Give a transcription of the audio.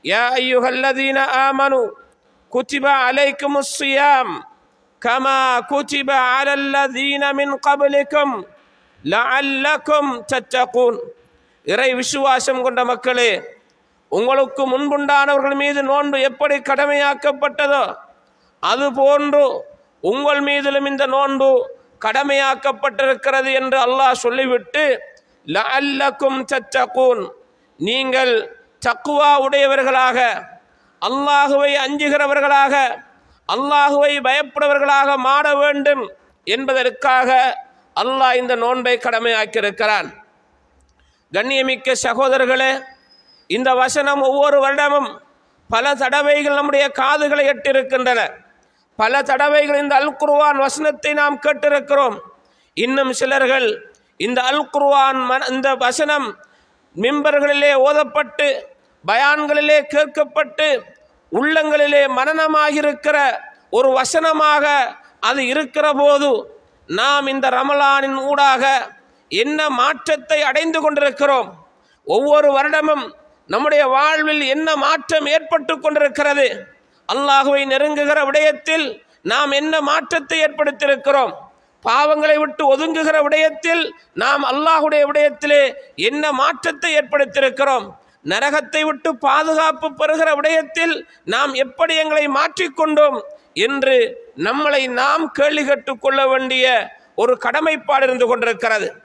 யா அய்யுஹல்லதீன ஆமனு குத்திப அலைக்குமுஸ் ஸியாம் கமா குத்திப அலல்லதீன மின் கப்லிக்கும் லஅல்லக்கும் தத்தகூன். இறை விசுவாசம் கொண்ட மக்களே, உங்களுக்கு முன்புண்டானவர்கள் மீது நோன்பு எப்படி கடமையாக்கப்பட்டதோ அதுபோன்று உங்கள் மீதிலும் இந்த நோன்பு கடமையாக்கப்பட்டிருக்கிறது என்று அல்லாஹ் சொல்லிவிட்டு லஅல்லக்கும் தத்தகூன், நீங்கள் தக்வா உடையவர்களாக, அல்லாஹுவை அஞ்சுகிறவர்களாக, அல்லாஹுவை பயப்படுவர்களாக மாற வேண்டும் என்பதற்காக அல்லாஹ் இந்த நோன்பை கடமையாக்கியிருக்கிறான். கண்ணியமிக்க சகோதரர்களே, இந்த வசனம் ஒவ்வொரு வருடமும் பல தடவைகள் நம்முடைய காதுகளை எட்டிருக்கின்றன. பல தடவைகள் இந்த அல் குர்ஆன் வசனத்தை நாம் கேட்டிருக்கிறோம். இன்னும் சிலர்கள் இந்த அல் குர்ஆன் இந்த வசனம் மிம்பர்களிலே ஓதப்பட்டு பயான்களிலே கேட்கப்பட்டு உள்ளங்களிலே மனனமாகியிருக்கிற ஒரு வசனமாக அது இருக்கிற போது நாம் இந்த ரமலானின் ஊடாக என்ன மாற்றத்தை அடைந்து கொண்டிருக்கிறோம், ஒவ்வொரு வருடமும் நம்முடைய வாழ்வில் என்ன மாற்றம் ஏற்பட்டு கொண்டிருக்கிறது, அல்லாஹுவை நெருங்குகிற விடயத்தில் நாம் என்ன மாற்றத்தை ஏற்படுத்தியிருக்கிறோம், பாவங்களை விட்டு ஒதுங்குகிற விடயத்தில் நாம் அல்லாஹுடைய விடயத்திலே என்ன மாற்றத்தை ஏற்படுத்தியிருக்கிறோம், நரகத்தை விட்டு பாதுகாப்பு பெறுகிற விடயத்தில் நாம் எப்படி எங்களை மாற்றிக்கொண்டோம் என்று நம்மளை நாம் கேள்வி கேட்டுக்கொள்ள வேண்டிய ஒரு கடமைப்பாடு இருந்து கொண்டிருக்கிறது.